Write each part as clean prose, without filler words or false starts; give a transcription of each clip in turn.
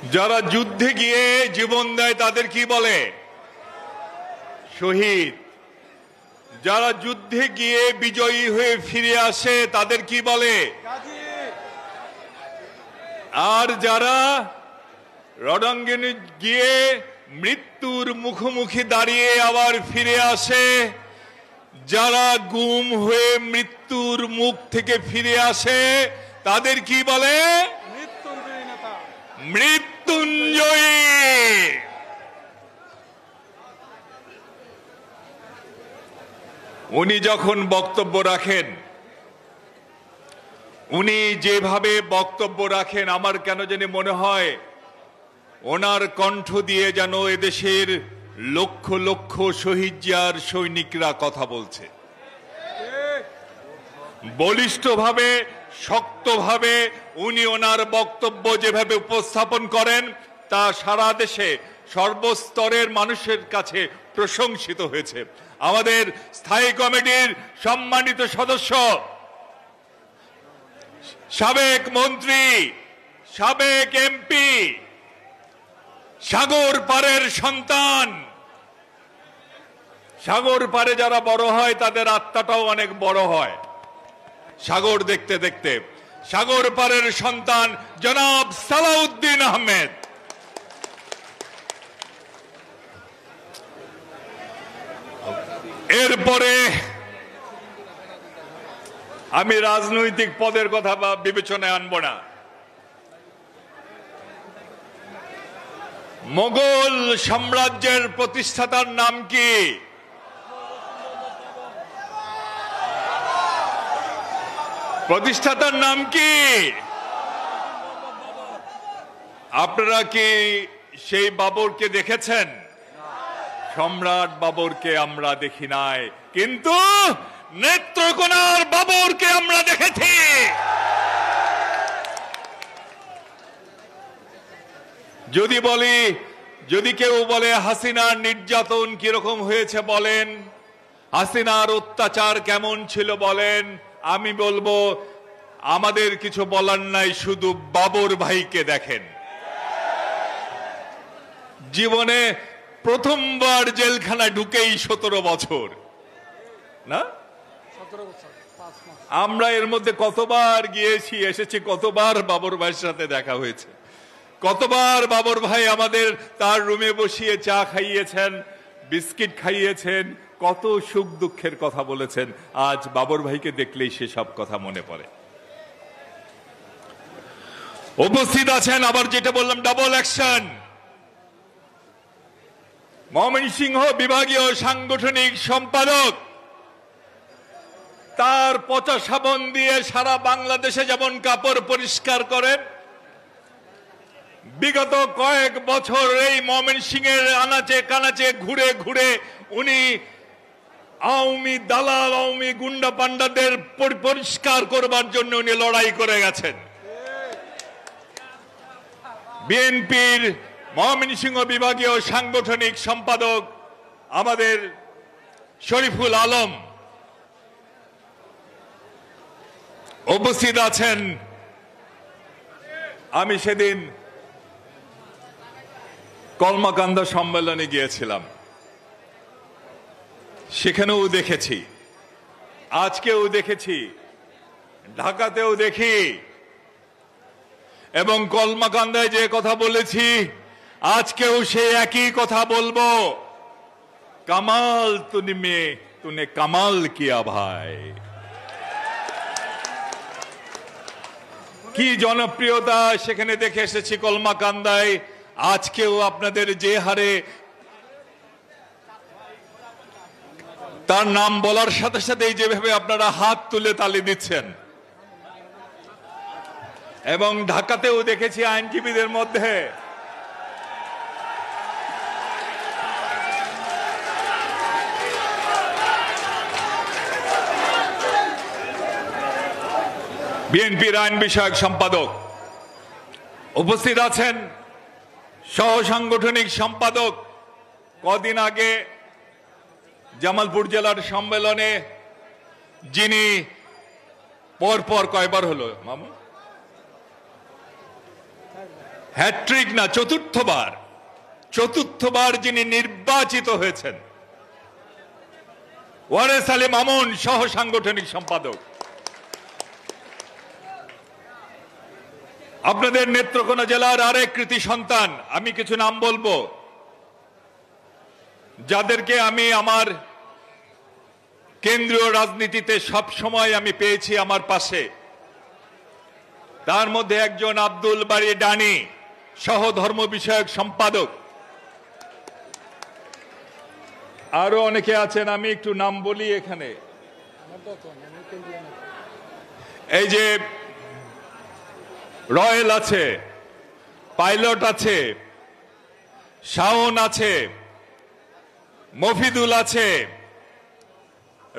যারা যুদ্ধে গিয়ে জীবন দেয় তাদের কি বলে? শহীদ। যারা যুদ্ধে গিয়ে বিজয়ী হয়ে ফিরে আসে তাদের কি বলে? আর যারা রণাঙ্গনে গিয়ে মৃত্যুর মুখোমুখি দাঁড়িয়ে আবার ফিরে আসে, যারা গুম হয়ে মৃত্যুর মুখ থেকে ফিরে আসে তাদের কি বলে? মৃত্যুঞ্জয়ী। উনি যখন বক্তব্য রাখেন, উনি যেভাবে বক্তব্য রাখেন, আমার কেন জানি মনে হয় ওনার কণ্ঠ দিয়ে যেন এদেশের লক্ষ লক্ষ শহীদ সৈনিকরা কথা বলছে। বলিষ্ঠভাবে, শক্তভাবে উনি ওনার বক্তব্য যেভাবে উপস্থাপন করেন তা সারা দেশে সর্বস্তরের মানুষের কাছে প্রশংসিত হয়েছে। আমাদের স্থায়ী কমিটির সম্মানিত সদস্য, সাবেক মন্ত্রী, সাবেক এমপি, সাগর পারের সন্তান। সাগর পারে যারা বড় হয় তাদের আত্মাটাও অনেক বড় হয় সাগর দেখতে দেখতে। সাগর পারের সন্তান জনাব সালাউদ্দিন আহমেদ। এরপরে আমি রাজনৈতিক পদের কথা বা বিবেচনায় আনব না। মোগল সাম্রাজ্যের প্রতিষ্ঠাতার নাম কি? প্রতিষ্ঠাতার নাম কি? আপনারা কি সেই বাবরকে দেখেছেন? সম্রাট বাবরকে আমরা দেখি নাই, কিন্তু নেত্রকোনার বাবরকে আমরা দেখেছি। যদি কেউ বলে হাসিনার নির্যাতন কিরকম হয়েছে বলেন, হাসিনার অত্যাচার কেমন ছিল বলেন, আমি বলবো আমাদের কিছু বলার নাই, শুধু বাবর ভাইকে দেখেন। জীবনে প্রথমবার জেলখানা ঢুকেই 17 বছর না? আমরা এর মধ্যে কতবার গিয়েছি, এসেছি, কতবার বাবর ভাইয়ের সাথে দেখা হয়েছে, কতবার বাবর ভাই আমাদের তার রুমে বসিয়ে চা খাইয়েছেন, বিস্কিট খাইয়েছেন, কত সুখ দুঃখের কথা বলেছেন। আজ বাবর ভাইকে দেখলেই সেসব কথা মনে পড়ে। উপস্থিত আছেন আবার যেটা বললাম, ডাবল অ্যাকশন। ময়মনসিংহ বিভাগীয় সাংগঠনিক সম্পাদক, তার পচা সাবান দিয়ে সারা বাংলাদেশে যেমন কাপড় পরিষ্কার করেন, বিগত কয়েক বছর এই ময়মনসিংহের আনাচে কানাচে ঘুরে ঘুরে উনি আওয়ামী দালাল, আওয়ামী গুন্ডা পান্ডাদের পরিষ্কার করবার জন্য উনি লড়াই করে গেছেন। বিএনপির ময়মনসিংহ বিভাগীয় সাংগঠনিক সম্পাদক আমাদের শরীফুল আলম উপস্থিত আছেন। আমি সেদিন কলমাকান্দা সম্মেলনে গিয়েছিলাম, সেখানেও দেখেছি, আজকেও দেখেছি, ঢাকাতেও দেখি, এবং কলমাকান্দায় যে কথা বলেছি আজকেও সেই একই কথা বলবো। কামাল তুনে কামাল কিয়া ভাই। কি জনপ্রিয়তা সেখানে দেখে এসেছি কলমাকান্দায়। আজকেও আপনাদের যে হারে তার নাম বলার সাথে সাথেই যেভাবে আপনারা হাত তুলে তালি দিচ্ছেন, এবং ঢাকাতেও দেখেছি আইনজীবীদের মধ্যে বিএনপির আইন বিষয়ক সম্পাদক উপস্থিত আছেন, সহ সাংগঠনিক সম্পাদক। কদিন আগে জামালপুর জেলার সম্মেলনে যিনি পরপর কয়বার হলো মামু হ্যাট্রিক না, চতুর্থবার যিনি নির্বাচিত হয়েছেন, ওয়ারেস আলী মামুন সহ সাংগঠনিক সম্পাদক। আপনাদের নেত্রকোনা জেলার আরেক কৃতি সন্তান, আমি কিছু নাম বলবো যাদেরকে আমি আমার কেন্দ্রীয় রাজনীতিতে সব সময় আমি পেয়েছি আমার পাশে। তার মধ্যে একজন আব্দুল বারী ডানি সহ ধর্ম বিষয়ক সম্পাদক। আরো অনেকে আছেন, আমি একটু নাম বলি এখানে। এই যে রয়েল আছে, পাইলট আছে, শাওন আছে, মফিদুল আছে,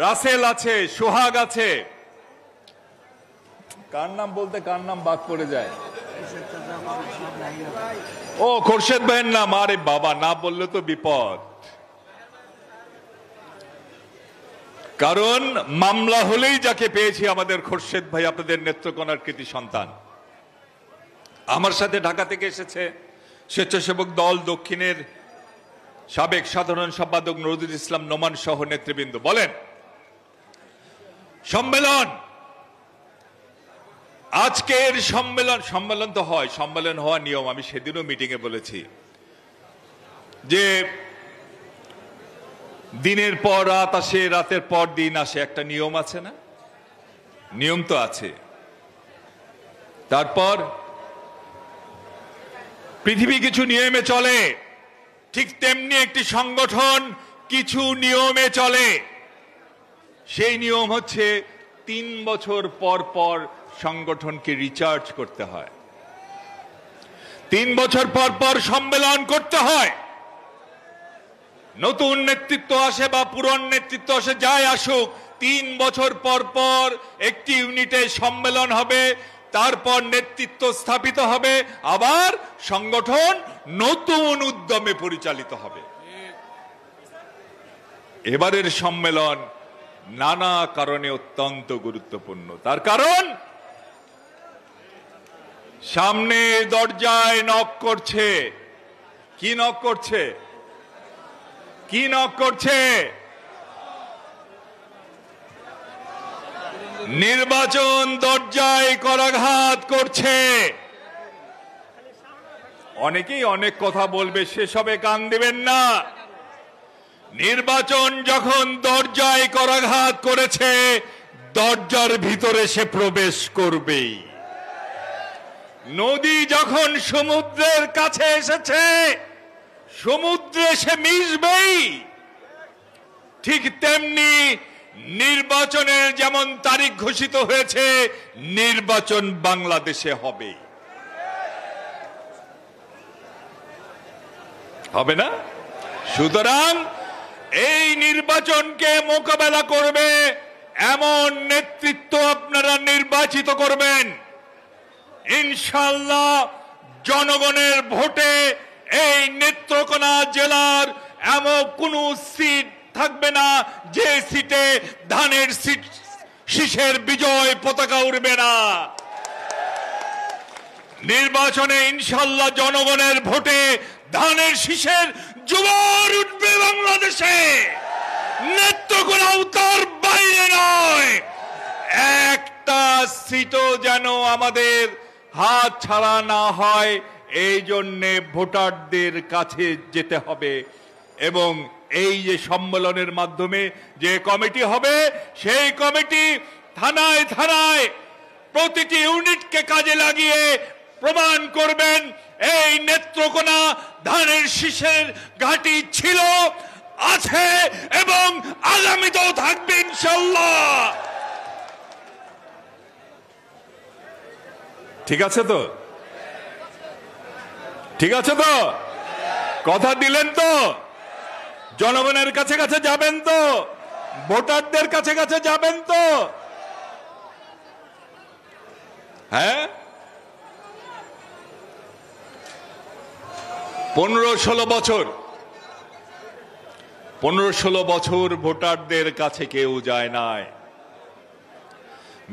রাসেল আছে, সোহাগ আছে। কার নাম বলতে কার নাম বাদ পড়ে যায়? ও খোরশেদ ভাইয়ের নাম। আরে বাবা, না বললে তো বিপদ, কারণ মামলা হলেই যাকে পেয়েছি আমাদের খোরশেদ ভাই, আপনাদের নেত্রকোনার কৃতি সন্তান। আমার সাথে ঢাকা থেকে এসেছে স্বেচ্ছাসেবক দল দক্ষিণের সাবেক সাধারণ সম্পাদক নজরুল ইসলাম নোমান সহ নেতৃবৃন্দ। বলেন, সম্মেলন, আজকের সম্মেলন তো হয়, সম্মেলন হওয়া নিয়ম। আমি সেদিনও মিটিং এ বলেছি যে দিনের পর রাত আসে, রাতের পর দিন আসে, একটা নিয়ম আছে না? নিয়ম তো আছে। তারপর পৃথিবী কিছু নিয়মে চলে, ঠিক তেমনি একটি সংগঠন কিছু নিয়মে চলে। সেই নিয়ম হচ্ছে 3 বছর পর পর সংগঠনকে রিচার্জ করতে হয়, 3 বছর পর পর সম্মেলন করতে হয়। নতুন নেতৃত্ব আসে বা পুরনো নেতৃত্ব আসে, যাই আসুক, 3 বছর পর পর একটি ইউনিটে সম্মেলন হবে, তারপর নেতৃত্ব স্থাপিত হবে, আবার সংগঠন নতুন উদ্যমে পরিচালিত হবে। এবারের সম্মেলন নানা কারণে অত্যন্ত গুরুত্বপূর্ণ। তার কারণ সামনে দরজায় নক করছে। কি নক করছে? কি নক করছে? নির্বাচন দরজায় করাঘাত করছে। অনেকেই অনেক কথা বলবে, সেসবে কান দিবেন না। নির্বাচন যখন দরজায় করাঘাত করেছে, দরজার ভিতরে সে প্রবেশ করবেই। নদী যখন সমুদ্রের কাছে এসেছে, সমুদ্রে সে মিশবেই। ঠিক তেমনি নির্বাচনের যেমন তারিখ ঘোষিত হয়েছে, নির্বাচন বাংলাদেশে হবে। হবে না? সুতরাং এই নির্বাচনকে মোকাবেলা করবে এমন নেতৃত্ব আপনারা নির্বাচিত করবেন। ইনশাআল্লাহ জনগণের ভোটে এই নেত্রকোনা জেলার এমন কোন সিট থাকবে না যে সিটে ধানের শীষের বিজয় পতাকা উড়বে না। নির্বাচনে ইনশাআল্লাহ জনগণের ভোটে ধানের শীষের জোয়ার উঠবে বাংলাদেশে। নেত্রকোনাও তার বাইরে নয়। একটা সিটও যেন আমাদের হাত ছাড়া না হয়, এই জন্যে ভোটারদের কাছে যেতে হবে। এবং এই যে সম্মেলনের মাধ্যমে যে কমিটি হবে, সেই কমিটি থানায় থানায় প্রতিটি ইউনিটকে কাজে লাগিয়ে প্রমাণ করবেন এই নেত্রকোনা ধানের শীষের ঘাঁটি ছিল, আছে এবং আগামীতেও থাকবে ইনশাআল্লাহ। ঠিক আছে তো? ঠিক আছে তো? কথা দিলেন তো? জনগণের কাছে কাছে যাবেন তো? ভোটারদের কাছে কাছে যাবেন তো? হ্যাঁ, 15-16 বছর ভোটারদের কাছে কেউ যায় নাই।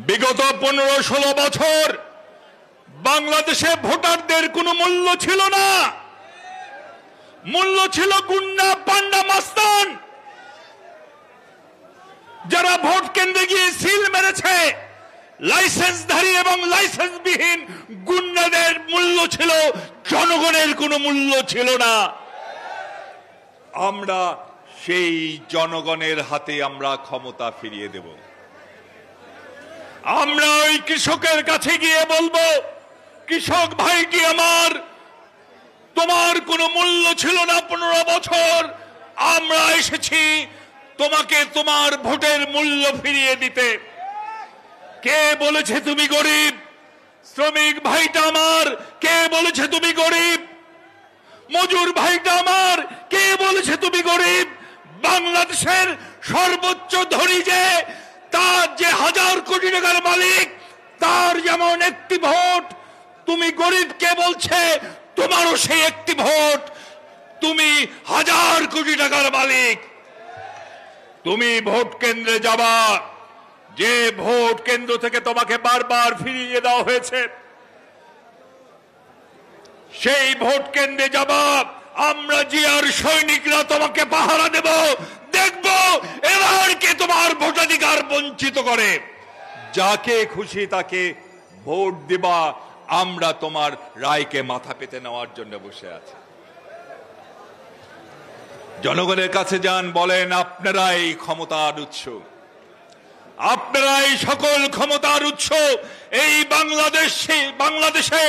বিগত 15-16 বছর বাংলাদেশে ভোটারদের কোনো মূল্য ছিল না, মূল্য ছিল গুন্ডা পান্ডা মাস্তান যারা ভোট কেন্দ্রে গিয়ে সিল মেরেছে। লাইসেন্সধারী এবং লাইসেন্সবিহীন গুন্ডাদের মূল্য ছিল, জনগণের কোনো মূল্য ছিল না। আমরা সেই জনগণের হাতে আমরা ক্ষমতা ফিরিয়ে দেব। আমরা ওই কৃষকের কাছে গিয়ে বলবো, কৃষক ভাইটি আমার, তোমার কোনো মূল্য ছিল না 15 বছর, আমরা এসেছি তোমাকে তোমার ভোটের মূল্য ফিরিয়ে দিতে। কে বলেছে তুমি গরিব? শ্রমিক ভাইটা আমার, কে বলেছে তুমি গরিব? মজুর ভাইটা আমার, কে বলেছে তুমি গরিব? বাংলাদেশের সর্বোচ্চ ধনী যে, তার যে 1000 কোটি টাকার মালিক, তার যেমন একটি ভোট, তুমি গরিব কে বলছে তোমারও সেই একটি ভোট। তুমি 1000 কোটি টাকার মালিক। তুমি ভোট কেন্দ্রে যাবা, যে ভোট কেন্দ্র থেকে তোমাকে বারবার ফিরিয়ে দেওয়া হয়েছে, সেই ভোট কেন্দ্রে যাবা। আমরা জিয়ার সৈনিকরা তোমাকে পাহারা দেব, দেখব এবার কে তোমার ভোটাধিকার বঞ্চিত করে। যাকে খুশি তাকে ভোট দিবা, আমরা তোমার রায়কে মাথা পেতে নেওয়ার জন্য বসে আছি। জনগণের কাছে যান, বলেন আপনারাই ক্ষমতার উৎস, আপনারাই সকল ক্ষমতার উৎস। এই বাংলাদেশে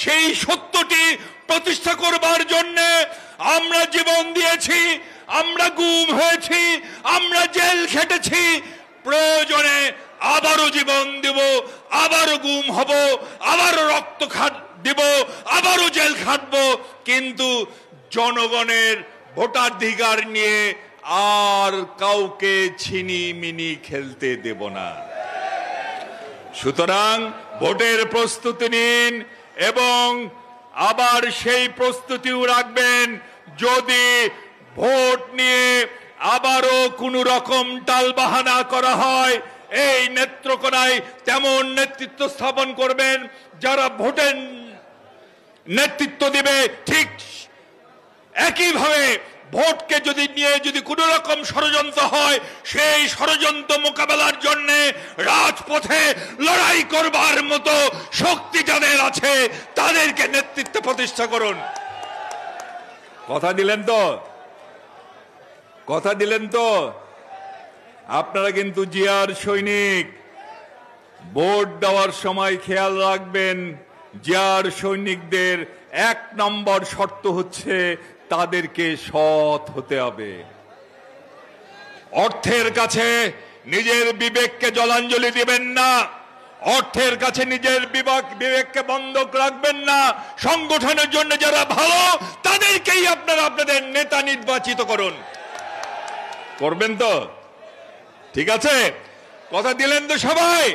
সেই সত্যটি প্রতিষ্ঠা করবার জন্য আমরা জীবন দিয়েছি, আমরা গুম হয়েছি, আমরা জেল খেটেছি, প্রয়োজনে আবারও জীবন দেব, আবারও গুম হব, আবারও রক্ত দেব, আবারও জেল খাটবো, কিন্তু জনগণের ভোটাধিকার নিয়ে আর কাউকে ছিনিমিনি খেলতে দেব না। সুতরাং ভোটের প্রস্তুতি নিন এবং আবার সেই প্রস্তুতিও রাখবেন, যদি ভোট নিয়ে আবারও কোনো রকম টালবাহানা করা হয়, এই নেত্রকোনায় তেমন নেতৃত্ব স্থাপন করবেন যারা ভোটের নেতৃত্ব দিবে। ঠিক একইভাবে ভোটকে যদি কোনো রকম ষড়যন্ত্র হয়, সেই ষড়যন্ত্র মোকাবেলার জন্য রাজপথে লড়াই করবার মতো শক্তি যাদের আছে তাদেরকে নেতৃত্বে প্রতিষ্ঠা করুন। কথা দিলেন তো? কথা দিলেন তো? আপনারা কিন্তু জিয়ার সৈনিক। ভোট দেওয়ার সময় খেয়াল রাখবেন, জিয়ার সৈনিকদের 1 নম্বর শর্ত হচ্ছে তাদেরকে সৎ হতে হবে। অর্থের কাছে নিজের বিবেককে জলাঞ্জলি দিবেন না, অর্থের কাছে নিজের বিবেককে বন্ধক রাখবেন না। সংগঠনের জন্য যারা ভালো তাদেরকেই আপনারা আপনাদের নেতা নির্বাচিত করুন। করবেন তো? ঠিক আছে? কথা দিলেন তো সবাই?